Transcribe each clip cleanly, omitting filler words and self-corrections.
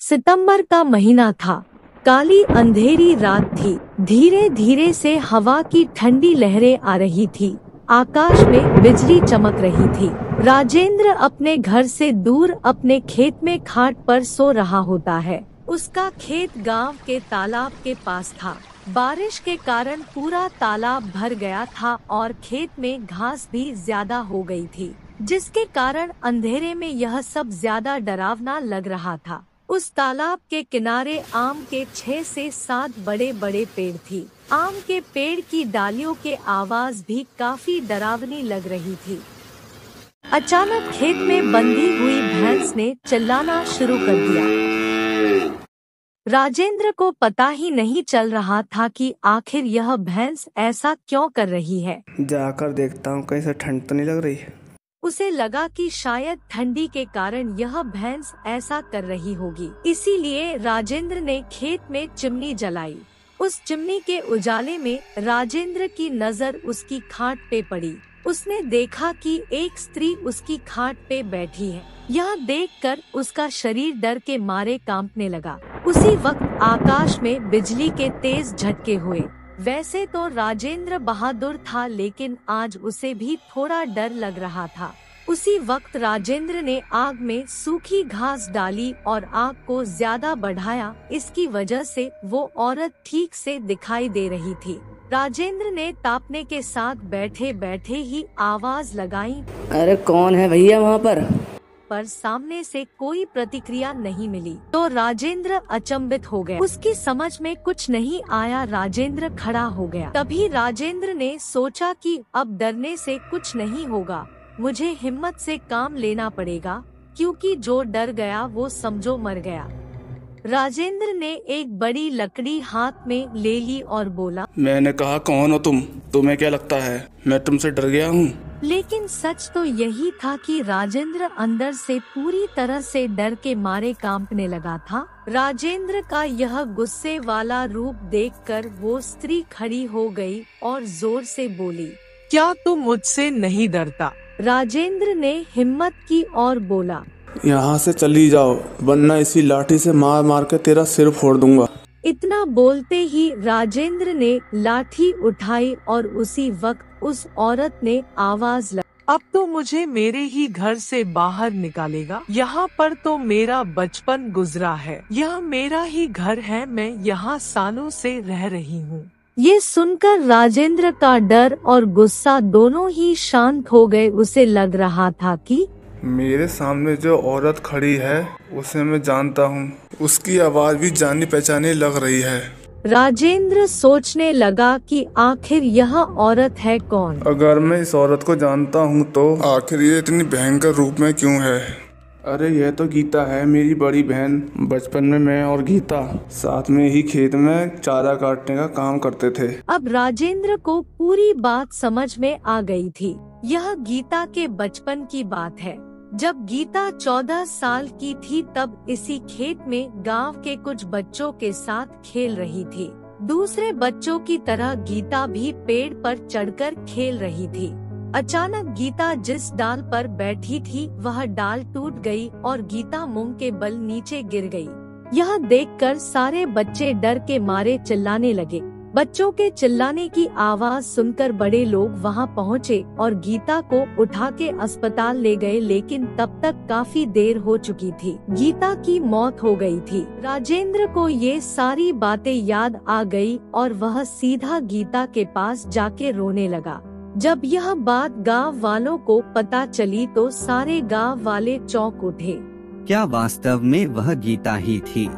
सितंबर का महीना था। काली अंधेरी रात थी। धीरे धीरे से हवा की ठंडी लहरें आ रही थी। आकाश में बिजली चमक रही थी। राजेंद्र अपने घर से दूर अपने खेत में खाट पर सो रहा होता है। उसका खेत गांव के तालाब के पास था। बारिश के कारण पूरा तालाब भर गया था और खेत में घास भी ज्यादा हो गई थी, जिसके कारण अंधेरे में यह सब ज्यादा डरावना लग रहा था। उस तालाब के किनारे आम के 6 से 7 बड़े बड़े पेड़ थी। आम के पेड़ की डालियों के आवाज भी काफी डरावनी लग रही थी। अचानक खेत में बंधी हुई भैंस ने चिल्लाना शुरू कर दिया। राजेंद्र को पता ही नहीं चल रहा था कि आखिर यह भैंस ऐसा क्यों कर रही है। जाकर देखता हूँ, कहीं से ठंड तो नहीं लग रही है। उसे लगा कि शायद ठंडी के कारण यह भैंस ऐसा कर रही होगी। इसीलिए राजेंद्र ने खेत में चिमनी जलाई। उस चिमनी के उजाले में राजेंद्र की नजर उसकी खाट पे पड़ी। उसने देखा कि एक स्त्री उसकी खाट पे बैठी है। यह देखकर उसका शरीर डर के मारे कांपने लगा। उसी वक्त आकाश में बिजली के तेज झटके हुए। वैसे तो राजेंद्र बहादुर था, लेकिन आज उसे भी थोड़ा डर लग रहा था। उसी वक्त राजेंद्र ने आग में सूखी घास डाली और आग को ज्यादा बढ़ाया। इसकी वजह से वो औरत ठीक से दिखाई दे रही थी। राजेंद्र ने तापने के साथ बैठे बैठे ही आवाज लगाई, अरे कौन है भैया वहाँ पर सामने से कोई प्रतिक्रिया नहीं मिली। तो राजेंद्र अचंभित हो गया। उसकी समझ में कुछ नहीं आया। राजेंद्र खड़ा हो गया। तभी राजेंद्र ने सोचा कि अब डरने से कुछ नहीं होगा, मुझे हिम्मत से काम लेना पड़ेगा, क्योंकि जो डर गया वो समझो मर गया। राजेंद्र ने एक बड़ी लकड़ी हाथ में ले ली और बोला, मैंने कहा कौन हो तुम? तुम्हें क्या लगता है मैं तुमसे डर गया हूँ? लेकिन सच तो यही था कि राजेंद्र अंदर से पूरी तरह से डर के मारे कांपने लगा था। राजेंद्र का यह गुस्से वाला रूप देखकर वो स्त्री खड़ी हो गई और जोर से बोली, क्या तुम मुझसे नहीं डरता? राजेंद्र ने हिम्मत की और बोला, यहाँ से चली जाओ, वरना इसी लाठी से मार मार के तेरा सिर फोड़ दूंगा। इतना बोलते ही राजेंद्र ने लाठी उठाई और उसी वक्त उस औरत ने आवाज लगाई, अब तो मुझे मेरे ही घर से बाहर निकालेगा? यहाँ पर तो मेरा बचपन गुजरा है, यह मेरा ही घर है, मैं यहाँ सालों से रह रही हूँ। ये सुनकर राजेंद्र का डर और गुस्सा दोनों ही शांत हो गए। उसे लग रहा था कि मेरे सामने जो औरत खड़ी है उसे मैं जानता हूँ, उसकी आवाज भी जानी पहचानी लग रही है। राजेंद्र सोचने लगा कि आखिर यह औरत है कौन। अगर मैं इस औरत को जानता हूँ तो आखिर ये इतनी भयंकर रूप में क्यों है? अरे यह तो गीता है, मेरी बड़ी बहन। बचपन में मैं और गीता साथ में ही खेत में चारा काटने का काम करते थे। अब राजेंद्र को पूरी बात समझ में आ गई थी। यह गीता के बचपन की बात है। जब गीता 14 साल की थी तब इसी खेत में गांव के कुछ बच्चों के साथ खेल रही थी। दूसरे बच्चों की तरह गीता भी पेड़ पर चढ़कर खेल रही थी। अचानक गीता जिस डाल पर बैठी थी वह डाल टूट गई और गीता मुंह के बल नीचे गिर गई। यह देखकर सारे बच्चे डर के मारे चिल्लाने लगे। बच्चों के चिल्लाने की आवाज सुनकर बड़े लोग वहां पहुंचे और गीता को उठा के अस्पताल ले गए, लेकिन तब तक काफी देर हो चुकी थी। गीता की मौत हो गई थी। राजेंद्र को ये सारी बातें याद आ गई और वह सीधा गीता के पास जाके रोने लगा। जब यह बात गांव वालों को पता चली तो सारे गांव वाले चौंक उठे। क्या वास्तव में वह गीता ही थी?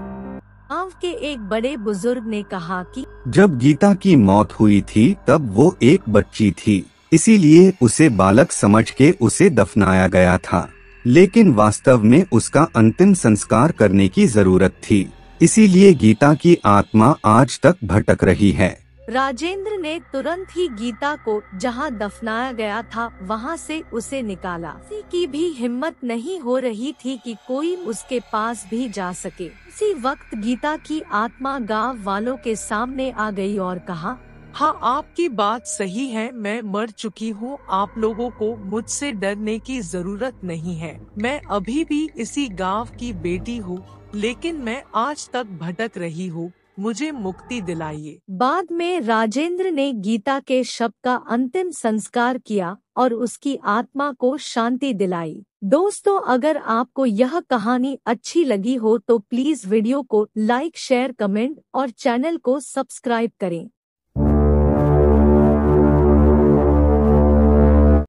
गांव के एक बड़े बुजुर्ग ने कहा कि जब गीता की मौत हुई थी तब वो एक बच्ची थी, इसीलिए उसे बालक समझ के उसे दफनाया गया था। लेकिन वास्तव में उसका अंतिम संस्कार करने की जरूरत थी, इसीलिए गीता की आत्मा आज तक भटक रही है। राजेंद्र ने तुरंत ही गीता को जहां दफनाया गया था वहां से उसे निकाला। किसी की भी हिम्मत नहीं हो रही थी कि कोई उसके पास भी जा सके। इसी वक्त गीता की आत्मा गांव वालों के सामने आ गई और कहा, हाँ, आपकी बात सही है, मैं मर चुकी हूँ। आप लोगों को मुझसे डरने की जरूरत नहीं है। मैं अभी भी इसी गांव की बेटी हूँ। लेकिन मैं आज तक भटक रही हूँ, मुझे मुक्ति दिलाइए। बाद में राजेंद्र ने गीता के शव का अंतिम संस्कार किया और उसकी आत्मा को शांति दिलाई। दोस्तों, अगर आपको यह कहानी अच्छी लगी हो तो प्लीज वीडियो को लाइक, शेयर, कमेंट और चैनल को सब्सक्राइब करें।